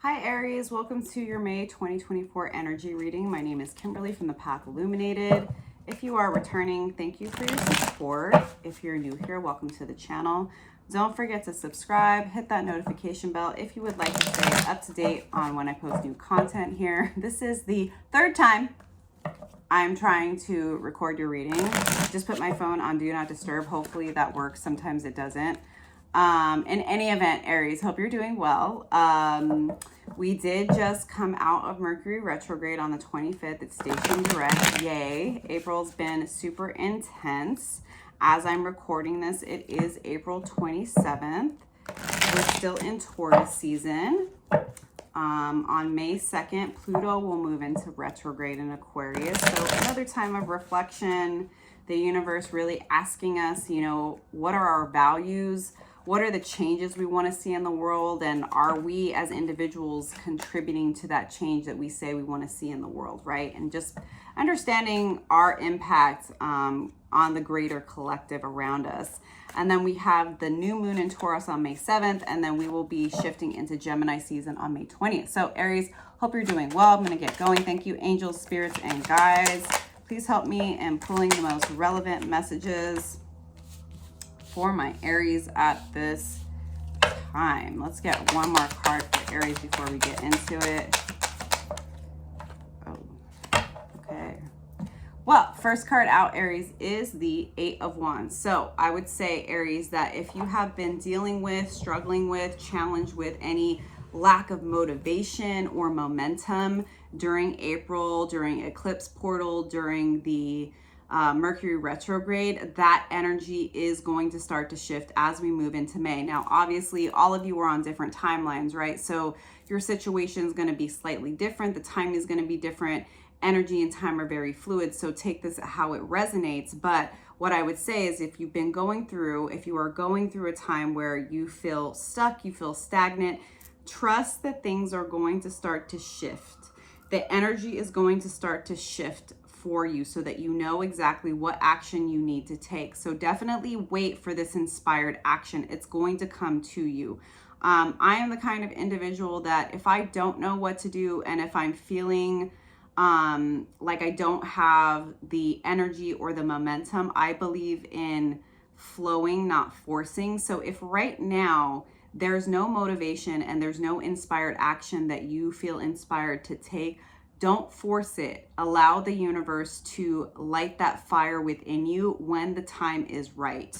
Hi Aries, welcome to your May 2024 energy reading. My name is Kimberly from the Path Illuminated. If you are returning, thank you for your support. If you're new here, welcome to the channel. Don't forget to subscribe, hit that notification bell if you would like to stay up to date on when I post new content here. This is the third time I'm trying to record your reading. Just put my phone on Do Not Disturb. Hopefully that works. Sometimes it doesn't. In any event, Aries, hope you're doing well. We did just come out of Mercury retrograde on the 25th. It's station direct. Yay. April's been super intense. As I'm recording this, it is April 27th. We're still in Taurus season. On May 2nd, Pluto will move into retrograde in Aquarius. So another time of reflection, the universe really asking us, what are our values? What are the changes we want to see in the world? And are we as individuals contributing to that change that we say we want to see in the world, right? And just understanding our impact on the greater collective around us. And then we have the new moon in Taurus on May 7th, and then we will be shifting into Gemini season on May 20th. So Aries, hope you're doing well. I'm going to get going. Thank you, angels, spirits, and guides. Please help me in pulling the most relevant messages for my Aries at this time. Let's get one more card for Aries before we get into it. Oh, okay. Well, first card out, Aries, is the Eight of Wands. So I would say, Aries, that if you have been dealing with, struggling with, challenged with any lack of motivation or momentum during April, during eclipse portal, during the Mercury retrograde, that energy is going to start to shift as we move into May. Now, obviously, all of you are on different timelines, right? So your situation is going to be slightly different. The time is going to be different. Energy and time are very fluid. So take this how it resonates. But what I would say is if you are going through a time where you feel stuck, you feel stagnant, trust that things are going to start to shift. The energy is going to start to shift for you so that you know exactly what action you need to take. So definitely wait for this inspired action. It's going to come to you. I am the kind of individual that if I don't know what to do and if I'm feeling like I don't have the energy or the momentum, I believe in flowing, not forcing. So if right now there's no motivation and there's no inspired action that you feel inspired to take, don't force it. Allow the universe to light that fire within you when the time is right.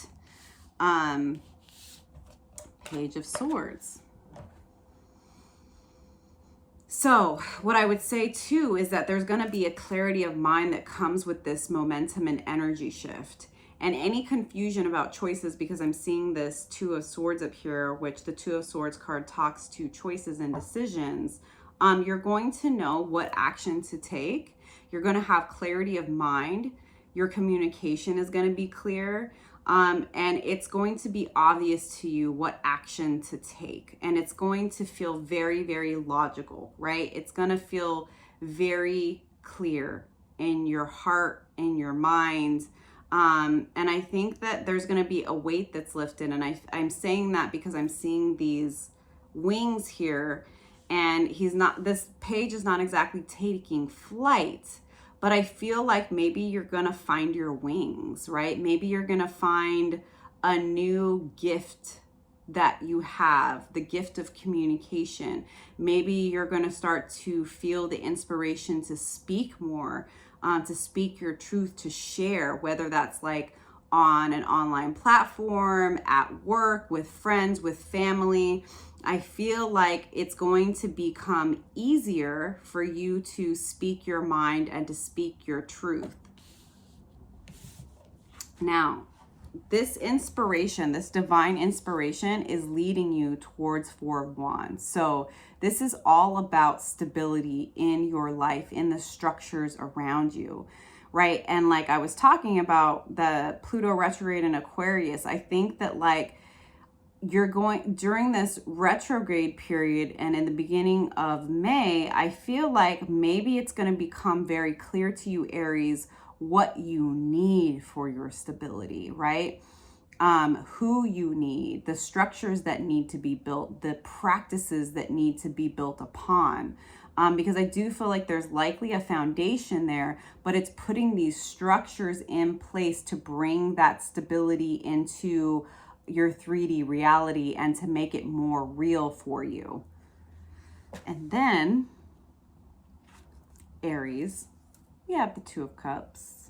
Page of Swords. So what I would say too is that there's going to be a clarity of mind that comes with this momentum and energy shift. And any confusion about choices, because I'm seeing this Two of Swords up here, which the Two of Swords card talks to choices and decisions. You're going to know what action to take. You're going to have clarity of mind. Your communication is going to be clear. And it's going to be obvious to you what action to take. And it's going to feel very, very logical, right? It's going to feel very clear in your heart, in your mind. And I think that there's going to be a weight that's lifted. And I'm saying that because I'm seeing these wings here. And this page is not exactly taking flight, but I feel like maybe you're going to find your wings, right? Maybe you're going to find a new gift that you have, the gift of communication. Maybe you're going to start to feel the inspiration to speak more, to speak your truth, to share, whether that's like on an online platform, at work, with friends, with family. I feel like it's going to become easier for you to speak your mind and to speak your truth. Now, this inspiration, this divine inspiration is leading you towards Four of Wands. So this is all about stability in your life, in the structures around you, right? And like I was talking about the Pluto retrograde in Aquarius, I think that like you're going during this retrograde period and in the beginning of May, I feel like maybe it's going to become very clear to you, Aries, what you need for your stability, right? who you need, the structures that need to be built, the practices that need to be built upon. Because I do feel like there's likely a foundation there, but it's putting these structures in place to bring that stability into your 3D reality and to make it more real for you. And then Aries, we have the Two of Cups.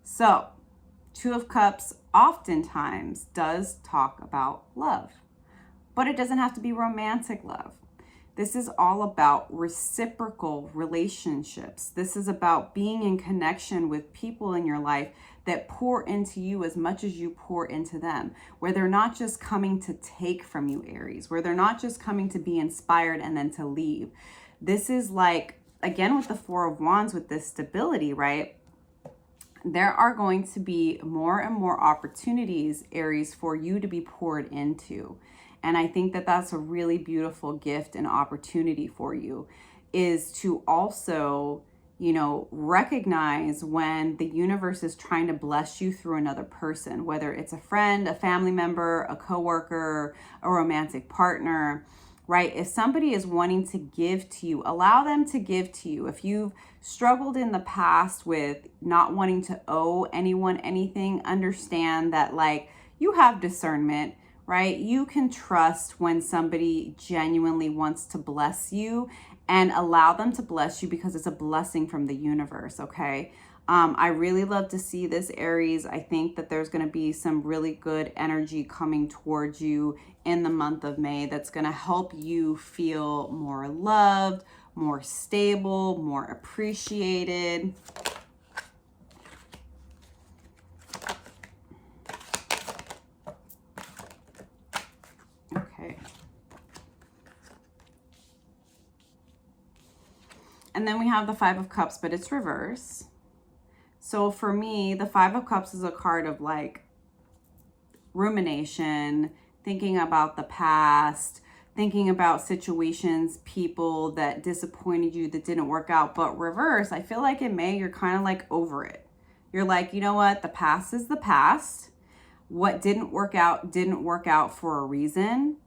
So Two of Cups oftentimes does talk about love, but it doesn't have to be romantic love. This is all about reciprocal relationships. This is about being in connection with people in your life that pour into you as much as you pour into them, where they're not just coming to take from you, Aries, where they're not just coming to be inspired and then to leave. This is like, again, with the Four of Wands, with this stability, right? There are going to be more and more opportunities, Aries, for you to be poured into. And I think that that's a really beautiful gift and opportunity for you, is to also, you know, recognize when the universe is trying to bless you through another person, whether it's a friend, a family member, a coworker, a romantic partner, right? If somebody is wanting to give to you, allow them to give to you. If you've struggled in the past with not wanting to owe anyone anything, understand that, like, you have discernment, right? You can trust when somebody genuinely wants to bless you, and allow them to bless you because it's a blessing from the universe, okay? I really love to see this, Aries. I think that there's going to be some really good energy coming towards you in the month of May that's going to help you feel more loved, more stable, more appreciated. Okay. And then we have the Five of Cups, but it's reverse. So for me, the Five of Cups is a card of like rumination, thinking about the past, thinking about situations, people that disappointed you, that didn't work out. But reverse, I feel like in May, you're kind of like over it. You're like, you know what? The past is the past. What didn't work out for a reason.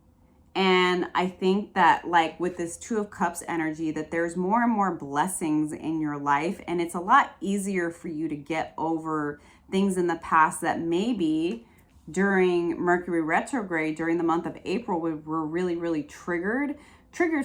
And I think that, like, with this Two of Cups energy, that there's more and more blessings in your life, and it's a lot easier for you to get over things in the past that maybe during Mercury retrograde, during the month of April, we were really, really triggered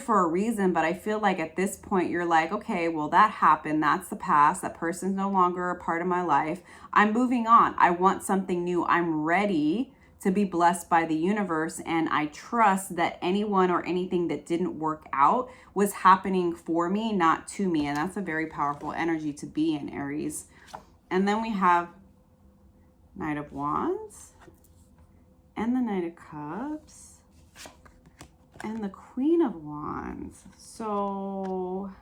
for a reason. But I feel like at this point, you're like, okay, well, that happened. That's the past. That person's no longer a part of my life. I'm moving on. I want something new. I'm ready to be blessed by the universe, and I trust that anyone or anything that didn't work out was happening for me, not to me. And that's a very powerful energy to be in, Aries. And then we have Knight of Wands and the Knight of Cups and the Queen of Wands. So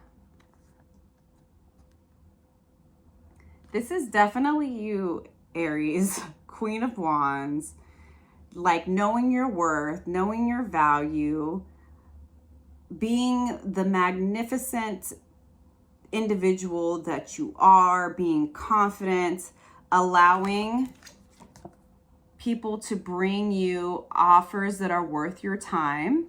this is definitely you, Aries. Queen of Wands. Like knowing your worth, knowing your value, being the magnificent individual that you are, being confident, allowing people to bring you offers that are worth your time.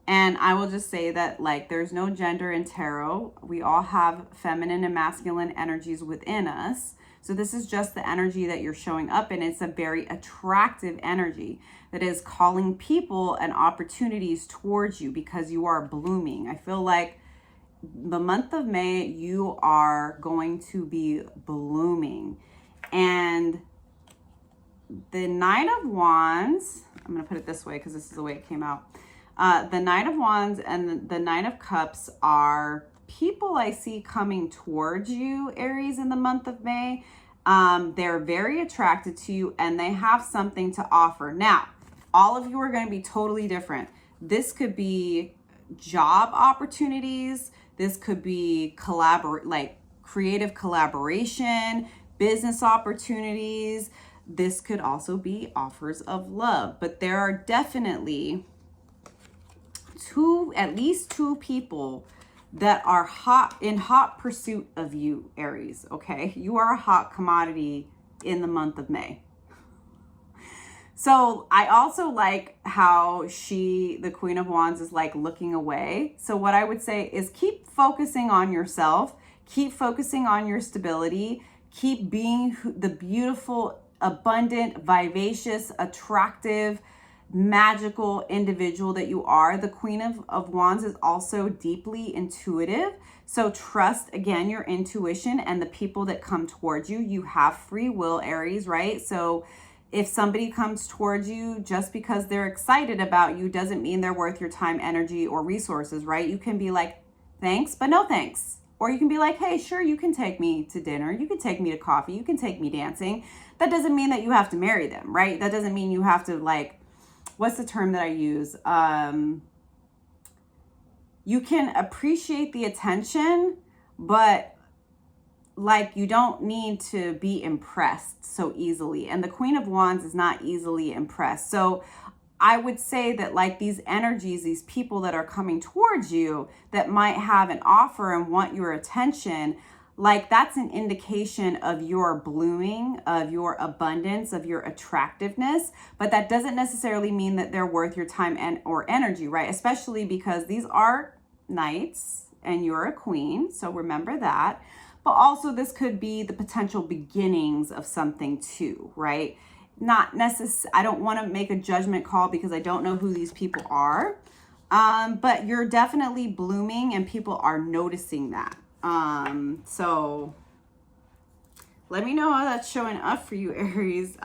And I will just say that, like, there's no gender in tarot. We all have feminine and masculine energies within us. So this is just the energy that you're showing up in. It's a very attractive energy that is calling people and opportunities towards you because you are blooming. I feel like the month of May, you are going to be blooming. And the Knight of Wands, I'm going to put it this way because this is the way it came out. The Knight of Wands and the Knight of Cups are people I see coming towards you, Aries, in the month of May. They're very attracted to you and they have something to offer. Now, all of you are going to be totally different. This could be job opportunities. This could be creative collaboration, business opportunities. This could also be offers of love. But there are definitely at least two people that are in hot pursuit of you, Aries, okay? You are a hot commodity in the month of May. So I also like how the Queen of Wands is like looking away. So what I would say is keep focusing on yourself, keep focusing on your stability, keep being the beautiful, abundant, vivacious, attractive, magical individual that you are. The Queen of Wands is also deeply intuitive. So trust, again, your intuition and the people that come towards you. You have free will, Aries, right? So if somebody comes towards you just because they're excited about you doesn't mean they're worth your time, energy, or resources, right? You can be like, thanks, but no thanks. Or you can be like, hey, sure, you can take me to dinner. You can take me to coffee. You can take me dancing. That doesn't mean that you have to marry them, right? That doesn't mean you have to, like, what's the term that I use? You can appreciate the attention, but like you don't need to be impressed so easily. And the Queen of Wands is not easily impressed. So I would say that like these energies, these people that are coming towards you that might have an offer and want your attention, like that's an indication of your blooming, of your abundance, of your attractiveness. But that doesn't necessarily mean that they're worth your time or energy, right? Especially because these are knights and you're a queen. So remember that. But also this could be the potential beginnings of something too, right? Not necessarily, I don't want to make a judgment call because I don't know who these people are. But you're definitely blooming and people are noticing that. So let me know how that's showing up for you, Aries.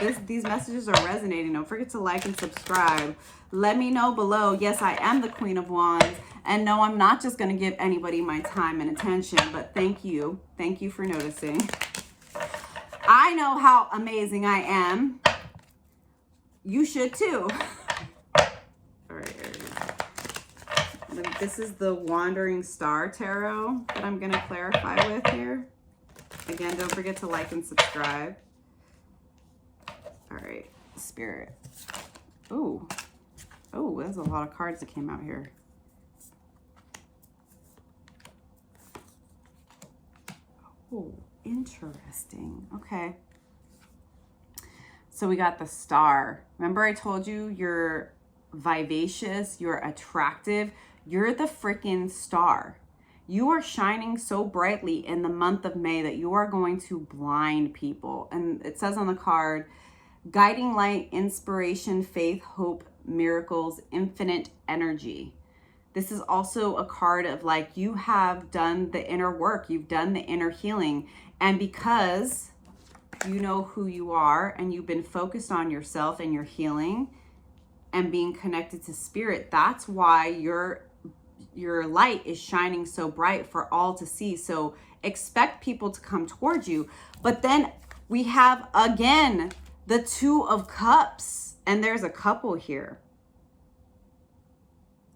If these messages are resonating, don't forget to like and subscribe. Let me know below. Yes, I am the Queen of Wands. And no, I'm not just going to give anybody my time and attention, but thank you. Thank you for noticing. I know how amazing I am. You should too. All right, Aries. This is the Wandering Star Tarot that I'm going to clarify with here. Again, don't forget to like and subscribe. All right, Spirit. Ooh. Oh, there's a lot of cards that came out here. Oh, interesting. Okay. So we got the Star. Remember I told you you're vivacious, you're attractive, you're the freaking star. You are shining so brightly in the month of May that you are going to blind people. And it says on the card, guiding light, inspiration, faith, hope, miracles, infinite energy. This is also a card of like, you have done the inner work, you've done the inner healing. And because you know who you are and you've been focused on yourself and your healing and being connected to spirit, that's why your light is shining so bright for all to see. So expect people to come towards you. But then we have again the Two of Cups, and there's a couple here.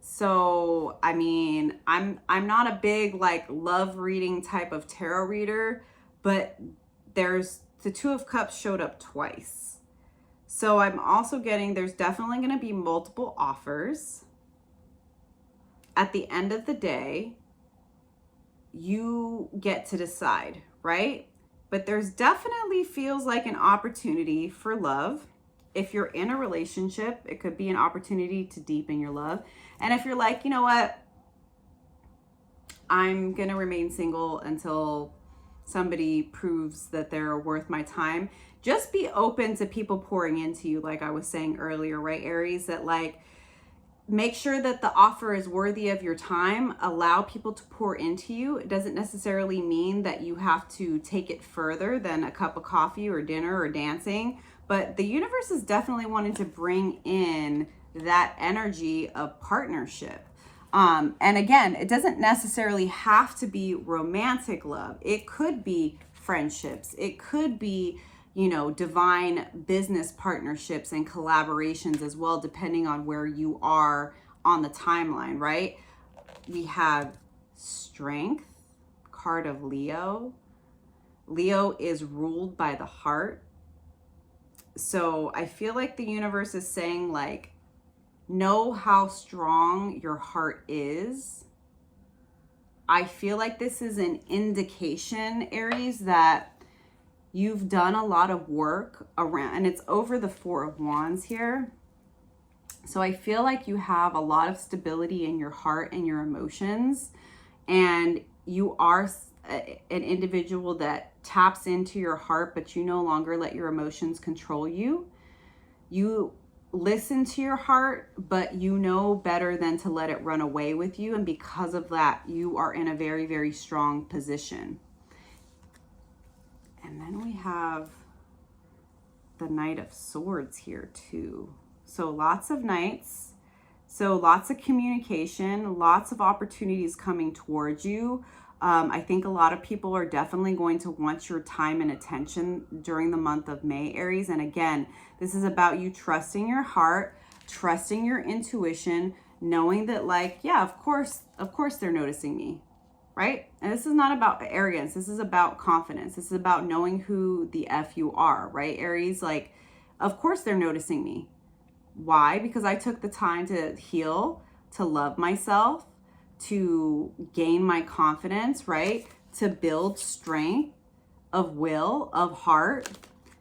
So, I mean, I'm not a big like love reading type of tarot reader, but there's the Two of Cups showed up twice. So I'm also getting, there's definitely going to be multiple offers. At the end of the day, you get to decide, right? But there's definitely feels like an opportunity for love. If you're in a relationship, it could be an opportunity to deepen your love. And if you're like, you know what, I'm going to remain single until somebody proves that they're worth my time, just be open to people pouring into you. Like I was saying earlier, right, Aries, that like, make sure that the offer is worthy of your time. Allow people to pour into you. It doesn't necessarily mean that you have to take it further than a cup of coffee or dinner or dancing. But the universe is definitely wanting to bring in that energy of partnership. And again, it doesn't necessarily have to be romantic love. It could be friendships. It could be, you know, divine business partnerships and collaborations as well, depending on where you are on the timeline, right? We have Strength, card of Leo. Leo is ruled by the heart. So I feel like the universe is saying like, know how strong your heart is. I feel like this is an indication, Aries, that You've done a lot of work around, and it's over the Four of Wands here. So I feel like you have a lot of stability in your heart and your emotions, and you are an individual that taps into your heart, but you no longer let your emotions control you. You listen to your heart, but you know better than to let it run away with you. And because of that, you are in a very, very strong position. And then we have the Knight of Swords here too. So lots of knights. So lots of communication, lots of opportunities coming towards you. I think a lot of people are definitely going to want your time and attention during the month of May, Aries. And again, this is about you trusting your heart, trusting your intuition, knowing that like, yeah, of course they're noticing me, right? And this is not about arrogance. This is about confidence. This is about knowing who the F you are, right, Aries? Like, of course they're noticing me. Why? Because I took the time to heal, to love myself, to gain my confidence, right? To build strength of will, of heart.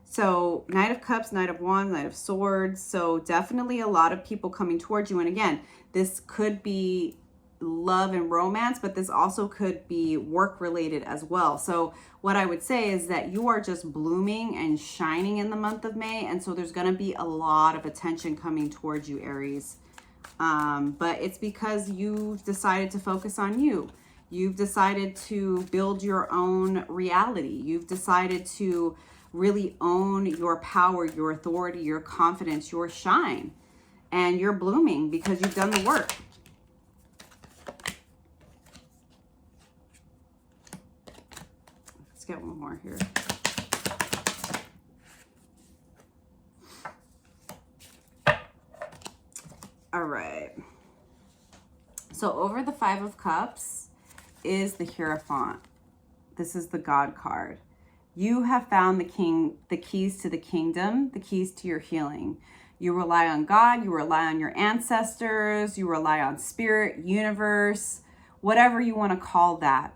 So Knight of Cups, Knight of Wands, Knight of Swords. So definitely a lot of people coming towards you. And again, this could be love and romance, but this also could be work related as well. So what I would say is that you are just blooming and shining in the month of May. And so there's going to be a lot of attention coming towards you, Aries. But it's because you've decided to focus on you. You've decided to build your own reality. You've decided to really own your power, your authority, your confidence, your shine. And you're blooming because you've done the work. Let's get one more here. All right. So over the Five of Cups is the Hierophant. This is the God card. You have found the keys to the kingdom, the keys to your healing. You rely on God, you rely on your ancestors, you rely on spirit, universe, whatever you want to call that.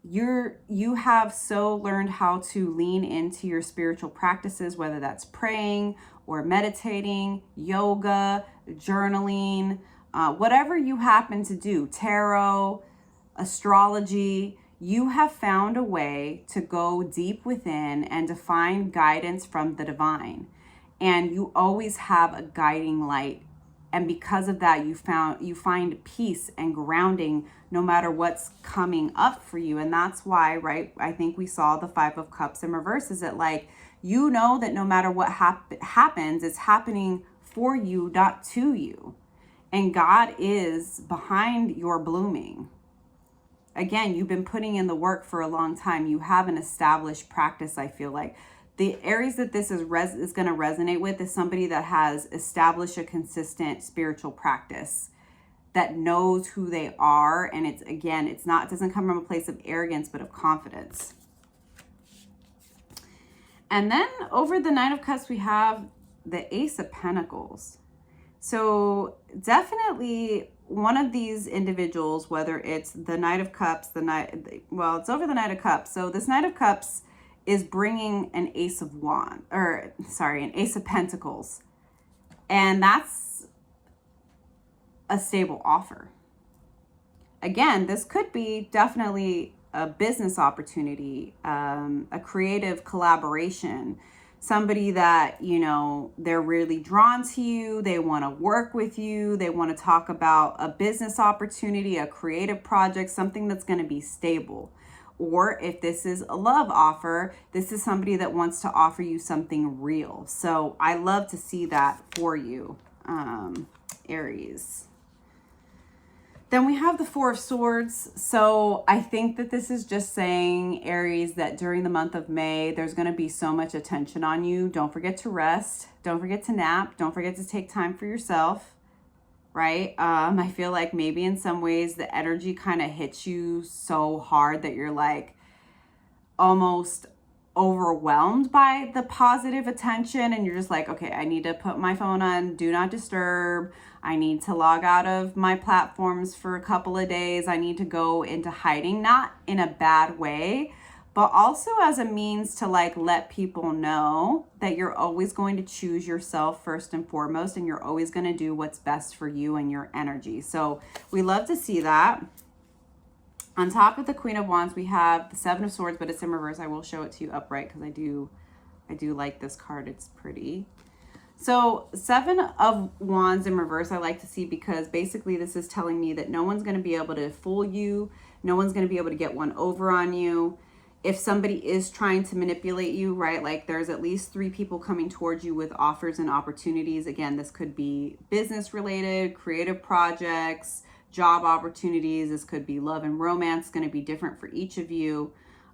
You have so learned how to lean into your spiritual practices, whether that's praying or meditating, yoga, journaling, whatever you happen to do, tarot, astrology. You have found a way to go deep within and to find guidance from the divine. And you always have a guiding light. And because of that, you find peace and grounding no matter what's coming up for you. And that's why, right, I think we saw the Five of Cups in reverse. Is it like, you know that no matter what happens, it's happening for you, not to you. And God is behind your blooming. Again, you've been putting in the work for a long time. You have an established practice, I feel like. The Aries that this is going to resonate with is somebody that has established a consistent spiritual practice, that knows who they are. And it doesn't come from a place of arrogance, but of confidence. And then over the Knight of Cups, we have the Ace of Pentacles. So definitely one of these individuals, whether it's the Knight of Cups, it's over the Knight of Cups. So this Knight of Cups is bringing an Ace of an Ace of Pentacles. And that's a stable offer. Again, this could be definitely a business opportunity, a creative collaboration, somebody that, they're really drawn to you. They want to work with you. They want to talk about a business opportunity, a creative project, something that's going to be stable. Or if this is a love offer, this is somebody that wants to offer you something real. So I love to see that for you, Aries. Then we have the Four of Swords. So I think that this is just saying, Aries, that during the month of May, there's going to be so much attention on you. Don't forget to rest. Don't forget to nap. Don't forget to take time for yourself, right? I feel like maybe in some ways the energy kind of hits you so hard that you're like almost overwhelmed by the positive attention. And you're just like, okay, I need to put my phone on do not disturb. I need to log out of my platforms for a couple of days. I need to go into hiding, not in a bad way, but also as a means to like let people know that you're always going to choose yourself first and foremost, and you're always going to do what's best for you and your energy. So we love to see that. On top of the Queen of Wands, we have the Seven of Swords, but it's in reverse. I will show it to you upright because I do like this card. It's pretty. So Seven of Wands in reverse, I like to see, because basically this is telling me that no one's going to be able to fool you. No one's going to be able to get one over on you. If somebody is trying to manipulate you, right, like there's at least 3 people coming towards you with offers and opportunities. Again, this could be business related, creative projects, job opportunities. This could be love and romance, going to be different for each of you.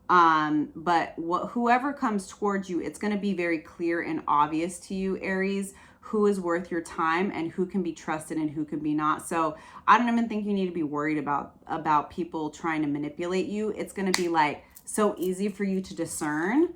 But whoever comes towards you, it's going to be very clear and obvious to you, Aries, who is worth your time and who can be trusted and who can be not. So I don't even think you need to be worried about people trying to manipulate you. It's going to be like so easy for you to discern.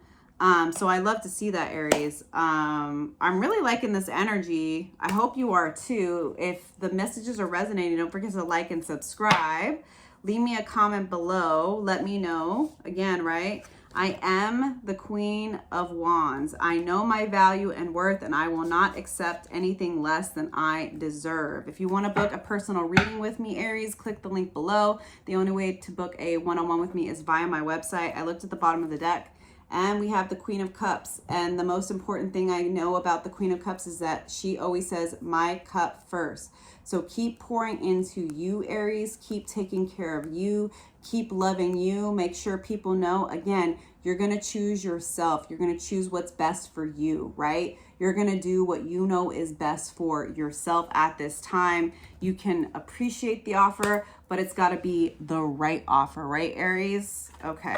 So I love to see that, Aries. I'm really liking this energy. I hope you are too. If the messages are resonating, don't forget to like and subscribe. Leave me a comment below. Let me know. Again, right? I am the Queen of Wands. I know my value and worth, and I will not accept anything less than I deserve. If you want to book a personal reading with me, Aries, click the link below. The only way to book a one-on-one with me is via my website. I looked at the bottom of the deck, and we have the Queen of Cups. And the most important thing I know about the Queen of Cups is that she always says, my cup first. So keep pouring into you, Aries. Keep taking care of you. Keep loving you. Make sure people know, again, you're going to choose yourself. You're going to choose what's best for you, right? You're going to do what you know is best for yourself at this time. You can appreciate the offer, but it's got to be the right offer, right, Aries? Okay.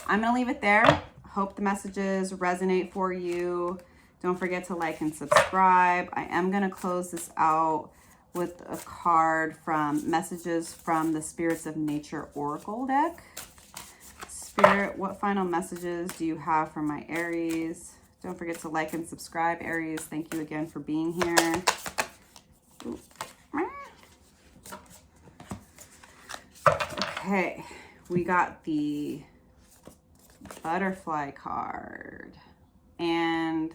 I'm going to leave it there. Hope the messages resonate for you. Don't forget to like and subscribe. I am going to close this out with a card from Messages from the Spirits of Nature Oracle deck. Spirit, what final messages do you have for my Aries? Don't forget to like and subscribe, Aries. Thank you again for being here. Ooh. Okay, we got the Butterfly card and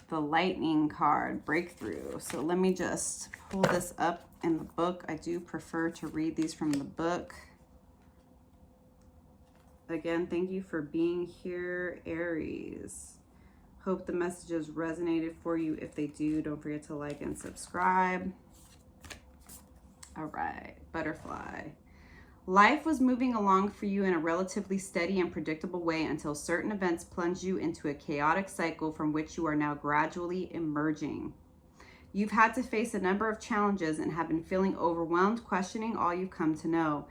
the Lightning card, Breakthrough. So let me just pull this up in the book. I do prefer to read these from the book. Again, thank you for being here, Aries. Hope the messages resonated for you. If they do, don't forget to like and subscribe. All right, Butterfly. Life was moving along for you in a relatively steady and predictable way until certain events plunged you into a chaotic cycle from which you are now gradually emerging. You've had to face a number of challenges and have been feeling overwhelmed, questioning all you've come to know,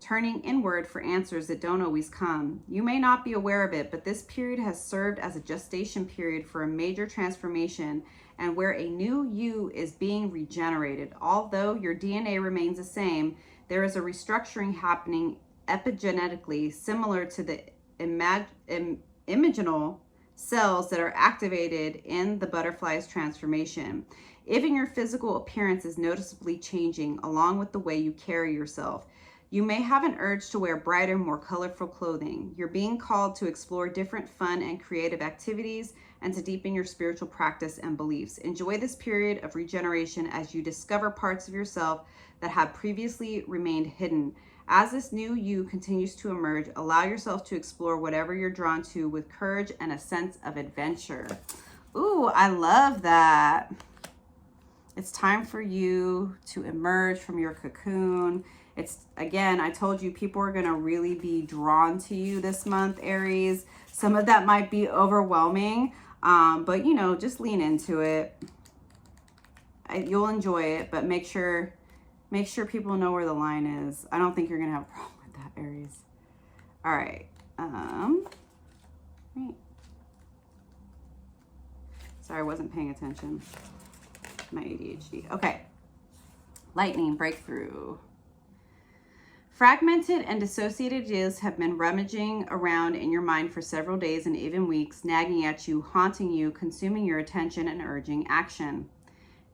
turning inward for answers that don't always come. You may not be aware of it, but this period has served as a gestation period for a major transformation and where a new you is being regenerated. Although your DNA remains the same, there is a restructuring happening epigenetically similar to the imaginal cells that are activated in the butterfly's transformation. Even your physical appearance is noticeably changing along with the way you carry yourself. You may have an urge to wear brighter, more colorful clothing. You're being called to explore different fun and creative activities and to deepen your spiritual practice and beliefs. Enjoy this period of regeneration as you discover parts of yourself that have previously remained hidden. As this new you continues to emerge, allow yourself to explore whatever you're drawn to with courage and a sense of adventure. Ooh, I love that. It's time for you to emerge from your cocoon. It's, again, I told you people are going to really be drawn to you this month, Aries. Some of that might be overwhelming, but, you know, just lean into it. You'll enjoy it, but make sure people know where the line is. I don't think you're going to have a problem with that, Aries. All right. Sorry, I wasn't paying attention. My ADHD. Okay. Lightning, Breakthrough. Fragmented and dissociated ideas have been rummaging around in your mind for several days and even weeks, nagging at you, haunting you, consuming your attention, and urging action.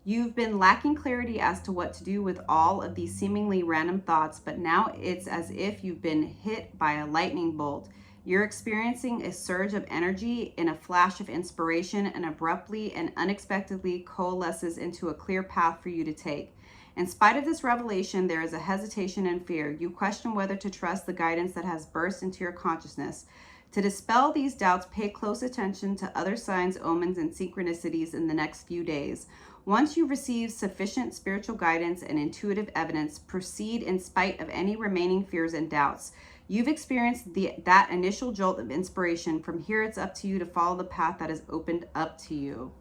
You've been lacking clarity as to what to do with all of these seemingly random thoughts, but now it's as if you've been hit by a lightning bolt. You're experiencing a surge of energy in a flash of inspiration and abruptly and unexpectedly coalesces into a clear path for you to take. In spite of this revelation, there is a hesitation and fear. You question whether to trust the guidance that has burst into your consciousness. To dispel these doubts, pay close attention to other signs, omens, and synchronicities in the next few days. Once you receive sufficient spiritual guidance and intuitive evidence, proceed in spite of any remaining fears and doubts. You've experienced that initial jolt of inspiration. From here, it's up to you to follow the path that is opened up to you.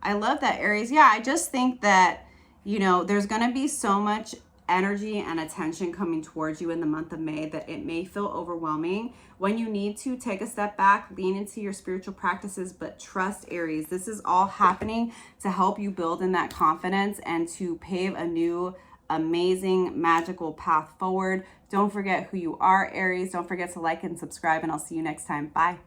I love that, Aries. Yeah, I just think that, you know, there's going to be so much energy and attention coming towards you in the month of May that it may feel overwhelming. When you need to take a step back, lean into your spiritual practices, but trust, Aries. This is all happening to help you build in that confidence and to pave a new, amazing, magical path forward. Don't forget who you are, Aries. Don't forget to like and subscribe, and I'll see you next time. Bye.